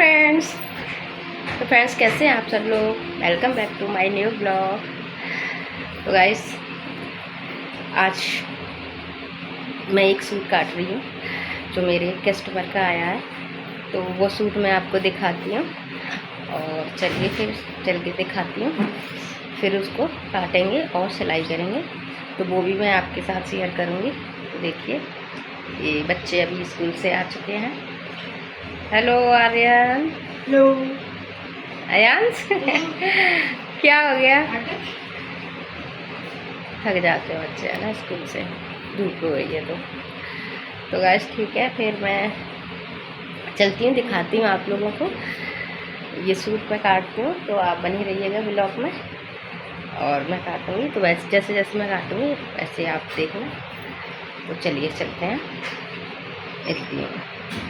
Friends. तो friends कैसे हैं आप सब लोग। Welcome back to my new blog. तो गाइस आज मैं एक सूट काट रही हूँ जो मेरे कस्टमर का आया है, तो वो सूट मैं आपको दिखाती हूँ और चलिए फिर चल के दिखाती हूँ। फिर उसको काटेंगे और सिलाई करेंगे, तो वो भी मैं आपके साथ शेयर करूँगी। तो देखिए ये बच्चे अभी स्कूल से आ चुके हैं। हेलो आर्यन। हेलो अयांश क्या हो गया? थक जाते हैं बच्चे है ना, स्कूल से धूप हो गई है तो गाइस ठीक है, फिर मैं चलती हूँ, दिखाती हूँ आप लोगों को। ये सूट मैं काटती हूँ तो आप बनी रहिएगा ब्लॉग में, और मैं काटूँगी तो वैसे जैसे जैसे मैं काटूँगी वैसे आप देखना। तो चलिए चलते हैं, मिलती हूँ।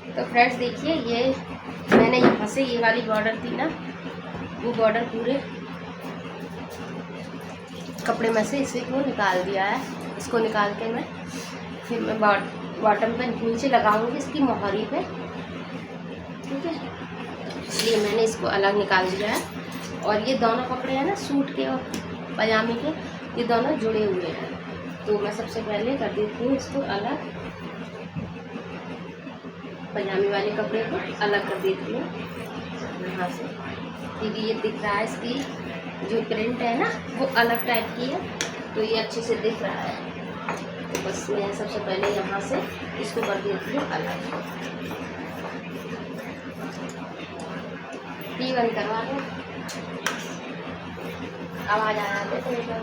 तो फ्रेंड्स देखिए, ये मैंने यहाँ से ये वाली बॉर्डर थी ना, वो बॉर्डर पूरे कपड़े में से इसे को निकाल दिया है। इसको निकाल के मैं फिर मैं बॉटम पे नीचे लगाऊंगी इसकी मोहरी पे, ठीक है। इसलिए मैंने इसको अलग निकाल दिया है। और ये दोनों कपड़े हैं ना, सूट के और पजामे के, ये दोनों जुड़े हुए हैं। तो मैं सबसे पहले कर देती हूँ इसको अलग, पजामे वाले कपड़े को अलग कर देती हूँ यहाँ से, क्योंकि ये दिख रहा है इसकी जो प्रिंट है ना वो अलग टाइप की है, तो ये अच्छे से दिख रहा है। तो बस मैं सबसे पहले यहाँ से इसको कर देती हूँ अलग। टी बंद करवा दो, आवाज़ आ जाती है।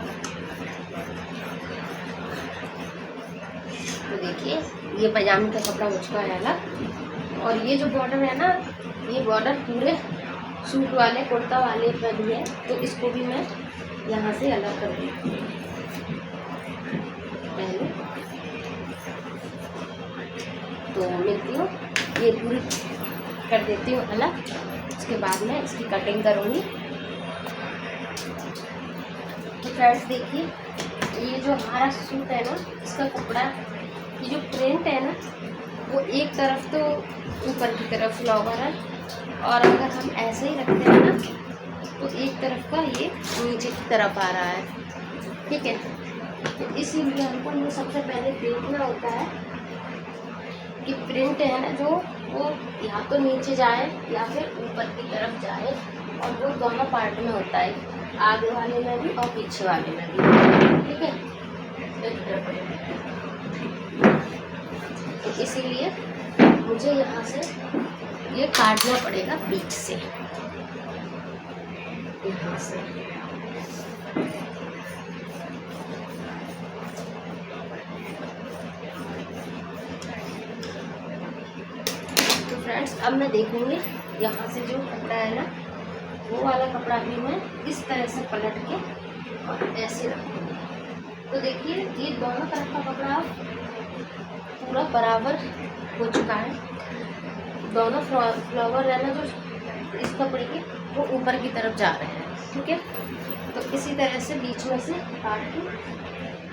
तो देखिए ये पजामे का कपड़ा हो चुका है अलग, और ये जो बॉर्डर है ना, ये बॉर्डर पूरे सूट वाले कुर्ता वाले पर भी है, तो इसको भी मैं यहाँ से अलग कर देती हूँ पहले। तो मिलती हूँ, ये पूरी कर देती हूँ अलग, उसके बाद में इसकी कटिंग करूँगी। तो फ्रेंड्स देखिए, ये जो हमारा सूट है ना, इसका कपड़ा, ये जो प्रिंट है ना, वो एक तरफ तो ऊपर की तरफ फ्लावर है, और अगर हम ऐसे ही रखते हैं ना तो एक तरफ का ये नीचे की तरफ आ रहा है, ठीक है। तो इसीलिए हमको ये सबसे पहले देखना होता है कि प्रिंट है ना जो, वो या तो नीचे जाए या फिर ऊपर की तरफ जाए, और वो दोनों पार्ट में होता है, आगे वाले में भी और पीछे वाले में भी, ठीक है। तो इसीलिए मुझे यहाँ से ये काटना पड़ेगा बीच से, यहाँ से। तो फ्रेंड्स अब मैं देखूँगी यहाँ से जो कपड़ा है ना, वो वाला कपड़ा भी मैं इस तरह से पलट के और ऐसे रखूँगी। तो देखिए ये दोनों तरफ का कपड़ा पूरा बराबर हो चुका है। दोनों फ्लावर है ना जो इस कपड़े के, वो ऊपर की तरफ जा रहे हैं, ठीक है। तो इसी तरह से बीच में से काट के,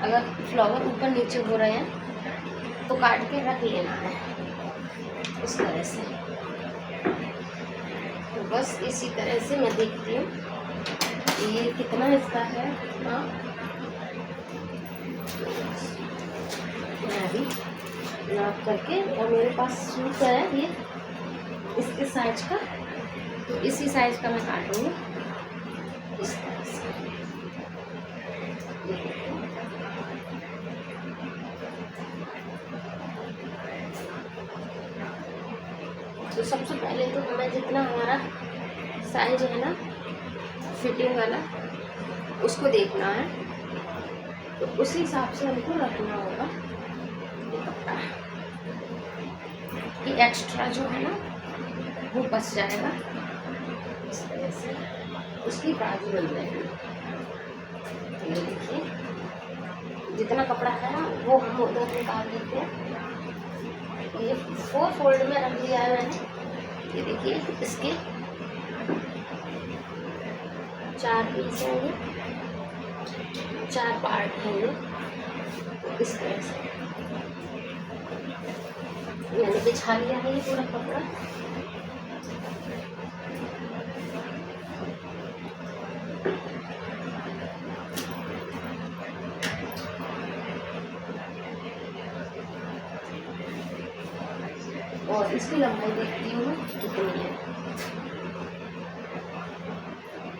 अगर फ्लावर ऊपर नीचे हो रहे हैं तो काट के रख लेना है इस तरह से। तो बस इसी तरह से मैं देखती हूँ ये कितना इसका है। हाँ, मैं अभी नाप करके, और मेरे पास सूट है ये इसके साइज का, तो इसी साइज का मैं काटूँगी इस तरह से। तो सबसे पहले तो हमें जितना हमारा साइज है ना फिटिंग वाला, उसको देखना है, तो उसी हिसाब से हमको रखना होगा ये कपड़ा। ये एक्स्ट्रा जो है ना वो बच जाएगा इस तरह से, उसकी बाजू बन जाएगी। ये देखिए जितना कपड़ा है ना वो हम उधर निकाल देते हैं। ये 4 फोल्ड में रख लिया है मैंने। ये देखिए इसके 4 पीस हैं, ये 4 पार्ट हैं ये। इस तरह से मैंने बिछा लिया है ये पूरा कपड़ा। इसकी लंबाई देखती हूँ कितनी है।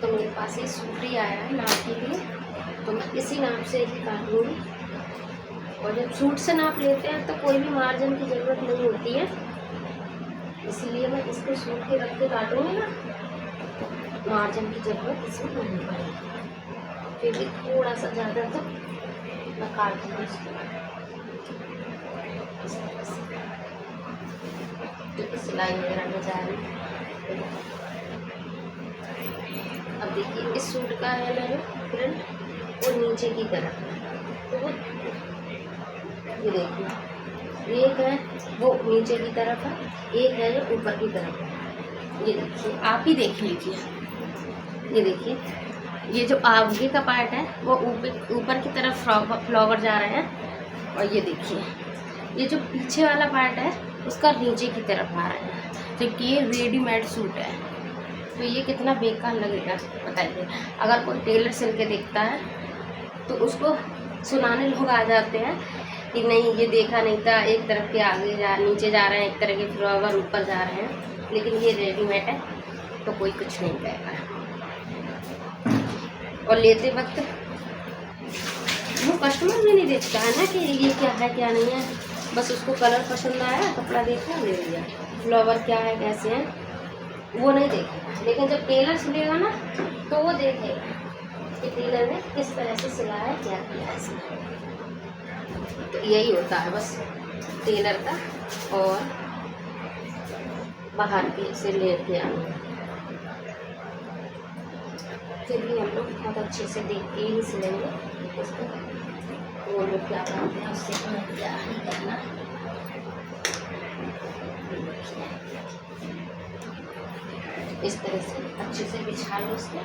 तो मेरे पास ये सूट ही आया है नाप के लिए, तो मैं इसी नाप से ही काटूँगी। और जब सूट से नाप लेते हैं तो कोई भी मार्जिन की ज़रूरत नहीं होती है, इसीलिए मैं इसको सूट के रख के काटूँगी ना, मार्जिन की ज़रूरत इसमें नहीं पड़ेगी। फिर भी थोड़ा सा ज़्यादा तो मैं काट दूँगी इसको इस तरह से, क्योंकि सिलाई वगैरह में जा रही है। अब देखिए इस सूट का है ना फ्रंट और नीचे की तरफ, तो ये देखिए एक है वो नीचे की तरफ है, एक है जो ऊपर की तरफ है। ये देखिए आप ही देख लीजिए, ये देखिए ये जो आगे का पार्ट है वो ऊपर की तरफ फ्लावर जा रहे हैं, और ये देखिए ये जो पीछे वाला पार्ट है उसका नीचे की तरफ आ रहा है, जबकि ये रेडीमेड सूट है। तो ये कितना बेकार लगेगा बताइए। अगर कोई टेलर सिल के देखता है तो उसको सुनाने लोग आ जाते हैं कि नहीं ये देखा नहीं था, एक तरफ के आगे नीचे जा रहे हैं, एक तरह के फ्लावर ऊपर जा रहे हैं, लेकिन ये रेडीमेड है तो कोई कुछ नहीं कहेगा। और लेते वक्त वो कस्टमर भी नहीं देखता है ना कि ये क्या है क्या नहीं है, बस उसको कलर पसंद आया, कपड़ा देखा ले लिया, फ्लावर क्या है कैसे है वो नहीं देखेगा। लेकिन जब टेलर सिलेगा ना तो वो देखेगा कि टेलर ने किस तरह से सिलाया, क्या किया है। तो यही होता है बस टेलर का और बाहर के से लेके आना। फिर भी हम लोग बहुत अच्छे से देख के ही सिलेंगे उसको, वो लोग क्या करते हैं उससे क्या ही करना। इस तरह से अच्छे से बिछा लो उसको।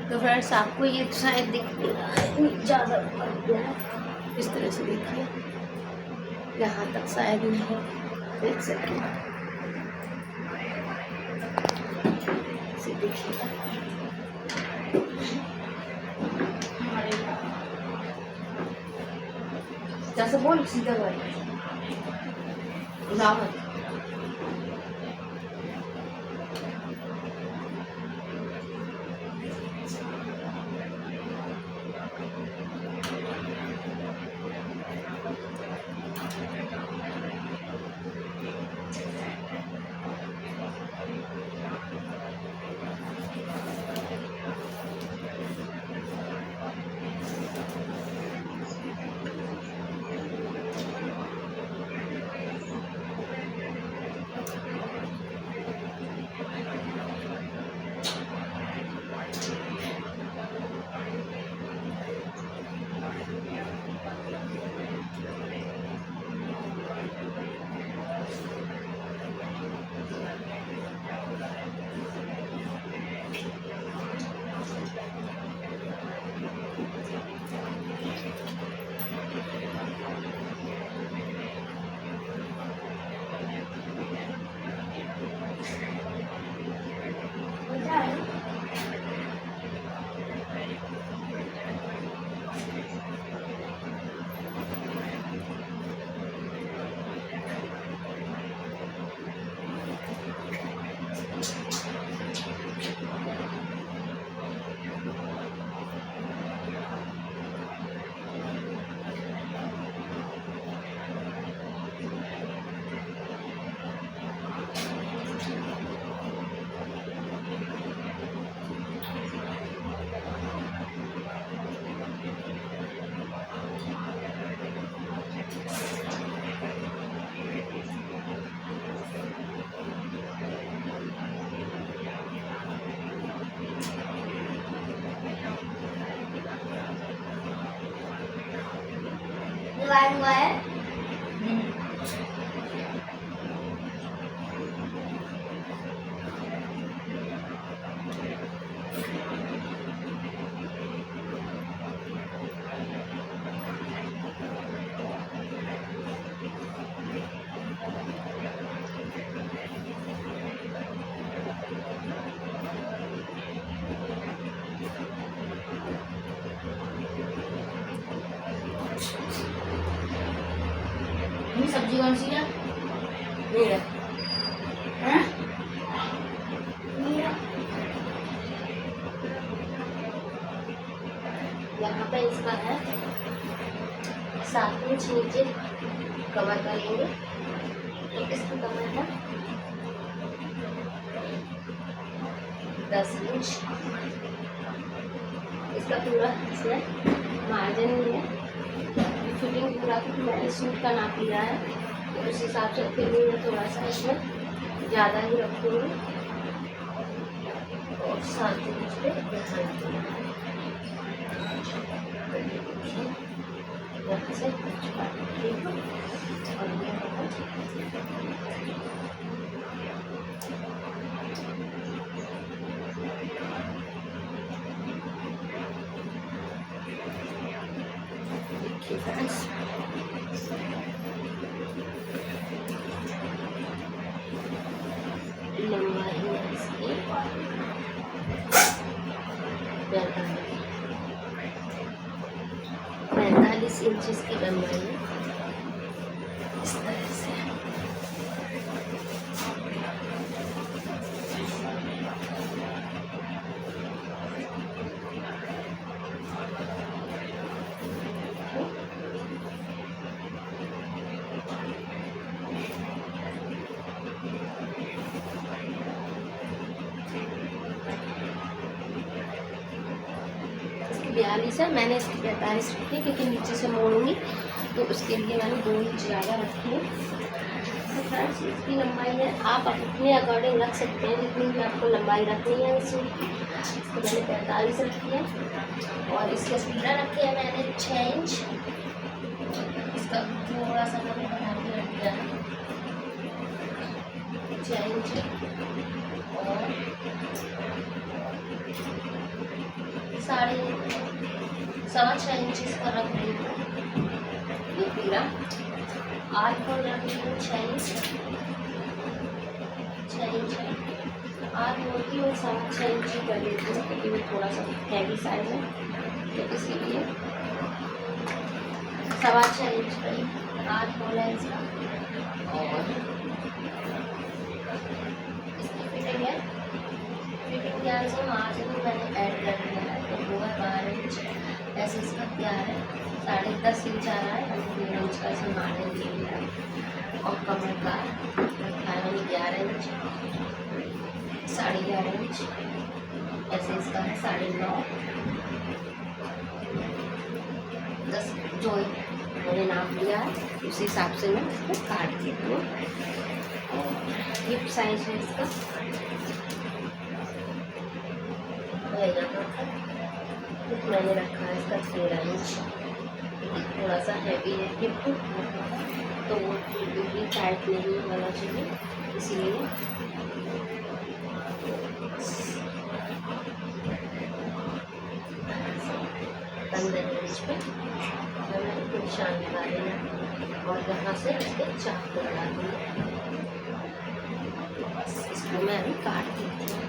तो फ्रेंड्स आपको ये शायद दिख नहीं रहा है, ज़्यादा ऊपर गया है, इस तरह से देखिए यहाँ तक शायद नहीं देख सकते, देखिएगा जैसे बोल सीधा लावत। डिवाइड हुआ है। अच्छी कौन सी है? मेरा है? यहाँ पे इसका है 7 इंच नीचे कवर करेंगे, तो इसका कवर है 10 इंच। इसका पूरा इसमें मार्जिन नहीं है, फिटिंग पूरा मैंने सूट का नाप लिया है, तो उस हिसाब से फिर भी मैं थोड़ा सा इसमें ज़्यादा ही रखूँगी और 7 इंच पे यहाँ से और देखिए फ्रेंड्स, लंबाई है इसकी 45 इंच की लंबाई है। इस तरह से इसकी 42 है, मैंने इसकी 45 रखी क्योंकि नीचे से मोड़ूंगी, तो उसके लिए मैंने 2 इंच ज़्यादा रखी है। तो फ्रेंड्स इसकी लंबाई है, आप अपने अकॉर्डिंग रख सकते हैं जितनी भी आपको लंबाई रखनी है इस सूट की। इसको मैंने 45 रखी है और इसका सीधा रखी है मैंने 6 इंच। इसका थोड़ा सा मैंने बढ़ा के रख दिया है 6 इंच और 6.25 इंच इसका रख रही हूँ। ये पूरा आर्क को रख रही हूँ 6 इंच है। आर्क होती है 6.25 इंच कर लेती हूँ क्योंकि वो थोड़ा सा हैवी साइज है, तो इसीलिए 6.25 इंच का आर्क होना है इसका। और इसकी फिटिंग है, फिटिंग के अनुसार मार्जिन मैंने ऐड कर दिया है, तो वो है 12 इंच। ऐसे इसका क्या है 10.5 इंच आ रहा है, हमने 1.5 इंच का इसमें मार्जिन दे दिया है। और कमर का रखा है मैंने 11 इंच, 11.5 इंच। ऐसे इसका है 9.5, 10 जो मैंने नाप लिया है उसी हिसाब से मैं इसको काट देती हूँ। हिप साइज है इसका मैंने रखा है इसका 13 इंच। थोड़ा सा हैवी है हिप, तो वो बिल्कुल टाइट नहीं होना चाहिए, इसलिए 15 इंच पे मैंने निशान लगा देना और यहाँ से इसके चाकू लगा देना। इसको मैं अभी काट देती हूँ।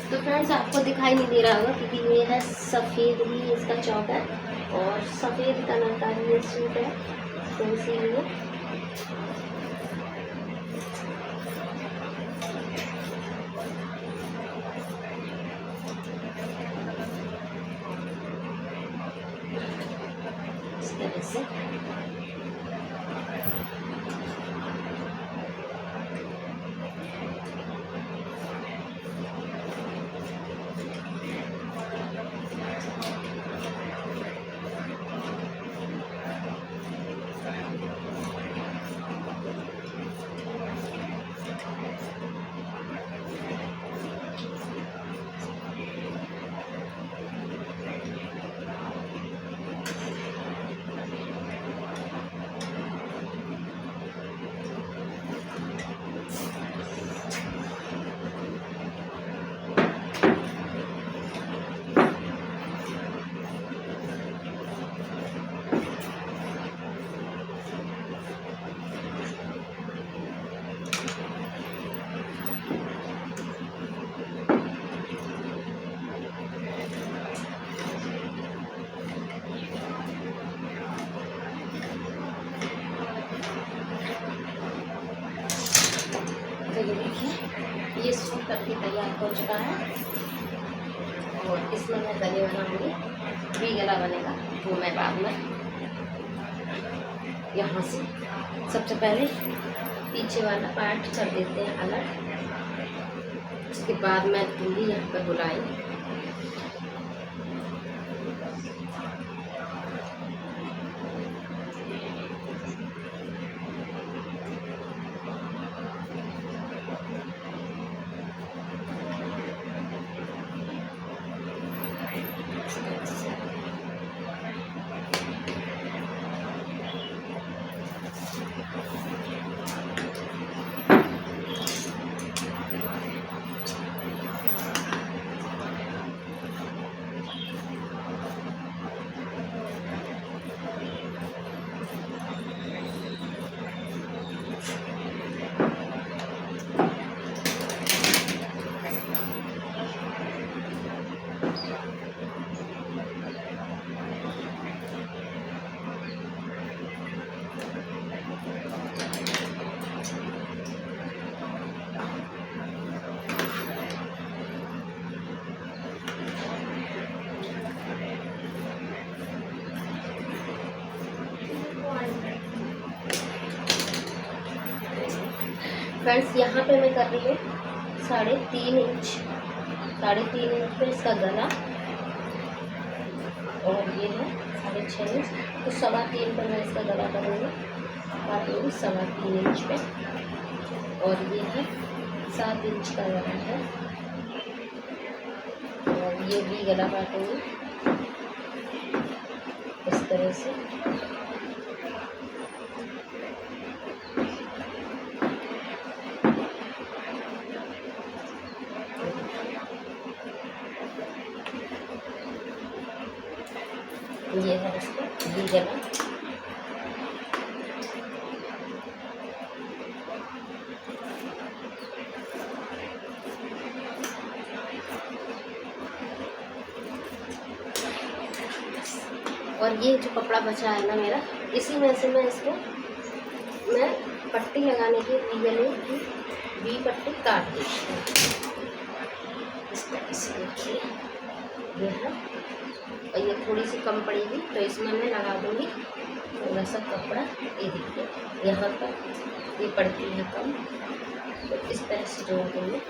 तो फ्रेंड्स आपको दिखाई नहीं दे रहा होगा क्योंकि ये है सफ़ेद ही इसका चौक है और सफ़ेद कलर का ये सूट है, तो इसीलिए इस तरह से तो ये देखिए ये सूट करके तैयार हो चुका है और इसमें मैं गले बनाऊंगी, भी गला बनेगा वो मैं बाद में यहाँ से सबसे पहले पीछे वाला पार्ट कर देते हैं अलग, उसके बाद मैं दूंगी यहाँ पर बुलाई। फ्रेंड्स यहाँ पे मैं कर रही हूँ 3.5 इंच, 3.5 इंच पे इसका गला और ये है 6.5 इंच, तो 3.25 पर मैं इसका गला करूँगी, काटूँगी 3.25 इंच पे। और ये है 7 इंच का गला है और ये भी गला काटूँगी इस तरह से। ये है इसका भी गला। और ये जो कपड़ा बचा है ना मेरा, इसी में से मैं इसको पट्टी लगाने की गले की भी पट्टी काट देती हूँ इस तरह से। देखिए ये है और ये थोड़ी सी कम पड़ेगी तो इसमें मैं लगा दूँगी थोड़ा सा कपड़ा। ये देखिए यहाँ पर ये पड़ती है कम, तो इस तरह से जोड़ दूँगी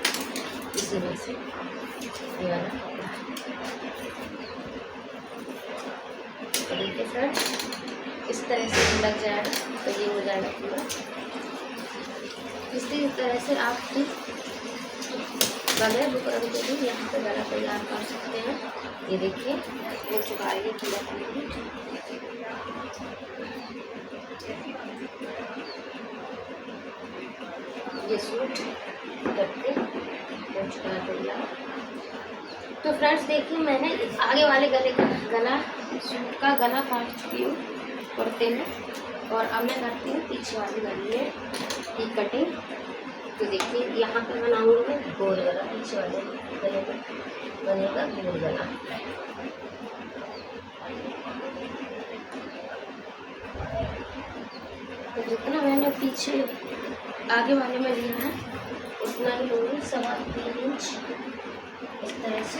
इसी में से ये वाला कपड़ा। तो देखिए फ्रेंड इस तरह से लग जाएगा तो ये हो जाएगा पूरा। इसी तरह से आप गले बुकरम के भी यहाँ पे गला तैयार कर सकते हैं। ये देखिए हो चुका है ये पूरा कंप्लीट। ये सूट करके हो चुका है तैयार। तो फ्रेंड्स देखिए मैंने आगे वाले गले का गला, सूट का गला काट चुकी हूँ कुर्ते में, और अब मैं करती हूँ पीछे वाली गले की कटिंग। तो देखिए यहाँ पे बनाऊंगी मैं गोल गला, पीछे वाले गले में बनेगा गोल गला। तो जितना मैंने पीछे आगे वाले में लिया है उतना ही लूँगी, 3.25 इंच इस तरह से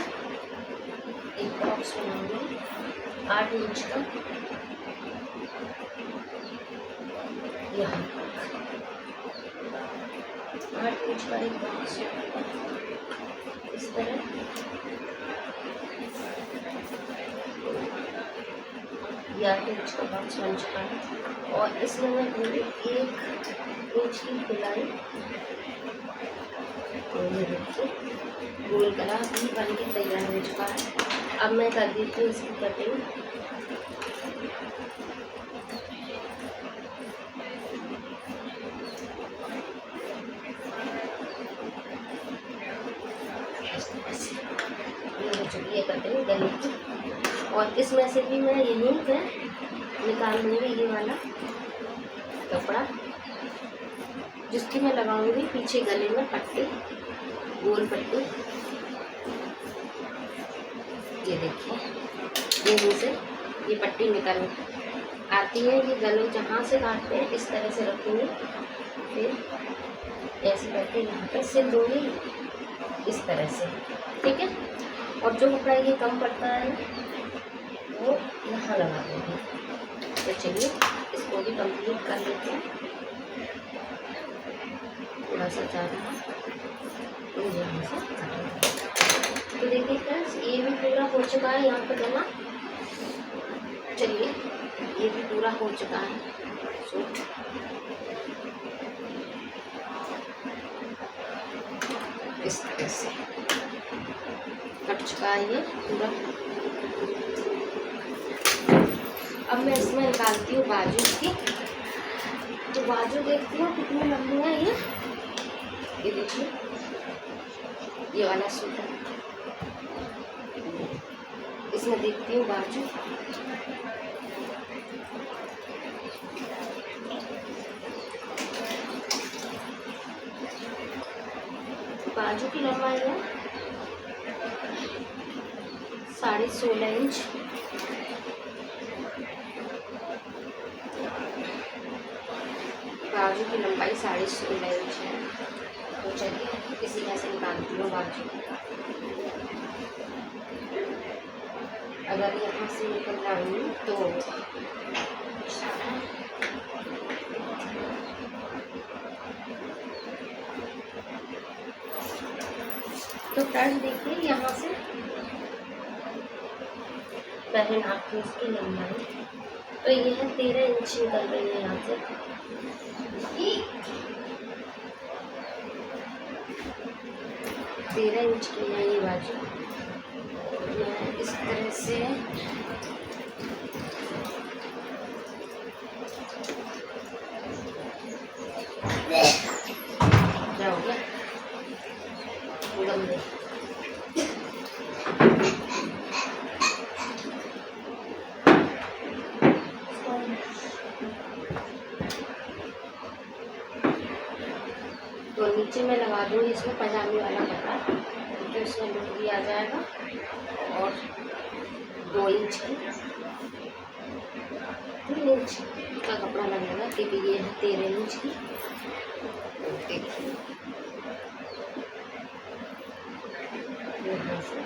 एक बॉक्स बनाऊंगी 8 इंच का। यहाँ 8 इंच का एक बॉक्स इस तरह। ये 8 इंच का बॉक्स बन चुका है और इसमें मैं पूरी 1 इंच की सिलाई। तो ये देखिए गोल गला भी बन के तैयार हो चुका है। अब मैं कर देती हूँ इसकी कटिंग। ये हो चुकी है कटिंग गले की, और इसमें से भी मैं यहीं पे निकाल लूँगी ये वाला कपड़ा जिसकी मैं लगाऊंगी पीछे गले में पट्टी, गोल पट्टी। ये देखिए यहीं से ये पट्टी निकल आती है। ये गले जहाँ से काटते हैं इस तरह से रखूँगी, फिर ऐसे करके यहाँ पे सिल दूँगी इस तरह से, ठीक है। और जो कपड़ा ये कम पड़ता है वो यहाँ लगा दूँगी। तो चलिए इसको भी कंप्लीट कर लेते हैं। थोड़ा सा ज़्यादा यहाँ से तो देखिए फ्रेंड्स, ये भी पूरा हो चुका है यहाँ पर गला। चलिए ये भी पूरा हो चुका है सूट। इस तरह से कट चुका है ये पूरा। अब मैं इसमें निकालती हूँ बाजू की। तो बाजू देखती हूँ कितनी लंबी है ये देखिए, ये वाला सूट है। इसमें देखती हूँ बाजू, बाजू की लंबाई है 16.5 इंच। बाजू की लंबाई 16.5 इंच है। तो चलिए इसी तरह से निकालती हूँ बाजू। अगर यहाँ से निकल जाऊँगी तो फ्रेंड्स देखिए यहाँ से पहले नापती हूँ इसकी लंबाई। तो ये है 13 इंच निकल रही है यहाँ से। 13 इंच की है ये बाजू। मैं इस तरह से क्या हो गया उड़न दे। तो नीचे मैं लगा दूँगी इसमें पजामी वाला कपड़ा, तो इसमें लुक भी आ जाएगा। और 2 इंच की 3 इंच का कपड़ा लगेगा, क्योंकि ये है 13 इंच की। देखिए यहाँ से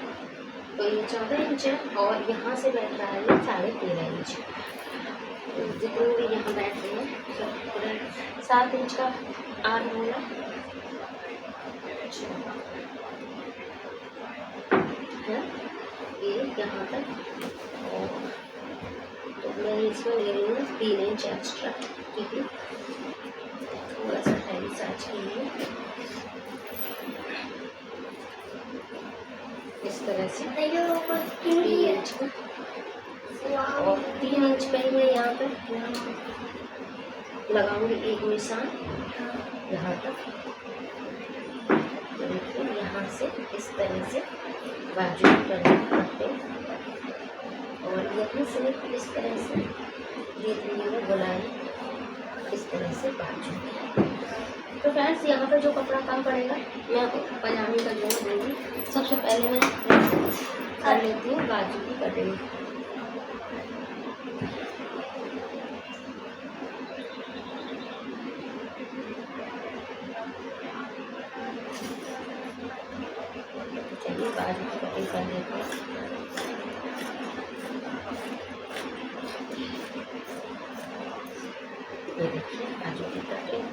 तो ये 14 इंच है और यहाँ से बैठ रहा है ये 13.5 इंच। जितने भी यहाँ बैठ रहे हैं सब पूरा 7 इंच का आर्म होगा। ये यहाँ तक। और तो मैं इसमें ले रही हूँ 3 इंच एक्स्ट्रा, क्योंकि थोड़ा सा हैवी साइज के लिए। इस तरह से 3 इंच का और 3 इंच पे मैं यहाँ पर लगाऊंगी एक निशान यहाँ तक। तो देखिए यहाँ से इस तरह से बाजू करते और यहीं से इस तरह से ये दूंगी बुलाई इस तरह से बाजू। तो फ्रेंड्स यहाँ पर जो कपड़ा कम पड़ेगा मैं पजामी का जोड़ दूँगी। सबसे पहले मैं कर लेती हूँ बाजू की कटिंग। चलिए बाजू की कटिंग कर लेते हैं। ये देखिए बाजू की कटिंग।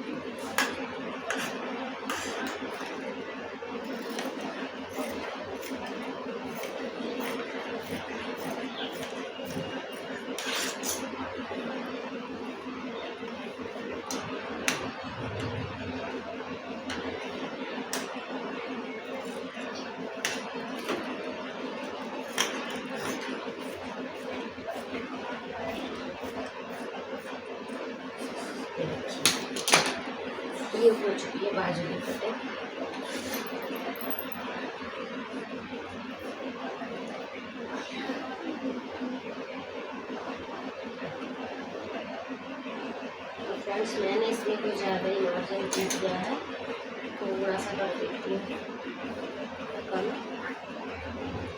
ये हो चुकी है बाजू की कटिंग। तो फ्रेंड्स मैंने इसमें कुछ ज़्यादा ही मार्जिन जीत गया है, थोड़ा सा कर देती हूँ कम।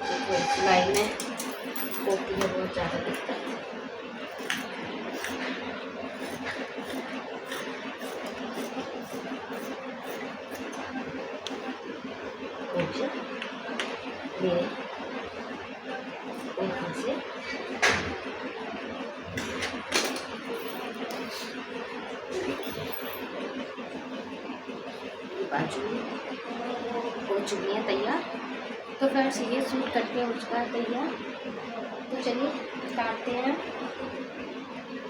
तो सिलाई में होती है बहुत ज़्यादा दिक्कत। नीचे मेरे यहाँ से बाजू हो चुकी है तैयार। तो फ्रेंड्स ये सूट कट हो चुका है तैयार। तो चलिए काटते हैं।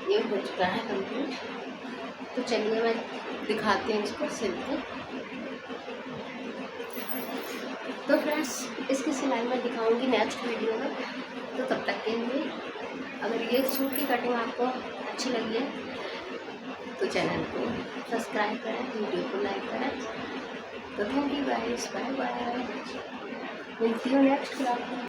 ये हो चुका है कंप्लीट। तो चलिए मैं दिखाती हूँ इसको सिल के। तो फ्रेंड्स इसकी सिलाई मैं दिखाऊंगी नेक्स्ट वीडियो में। तो तब तक के लिए अगर ये सूट की कटिंग आपको अच्छी लगी है तो चैनल को सब्सक्राइब करें, वीडियो को लाइक करें। तो thank you guys, bye bye. मिलती हूँ नेक्स्ट क्लास में।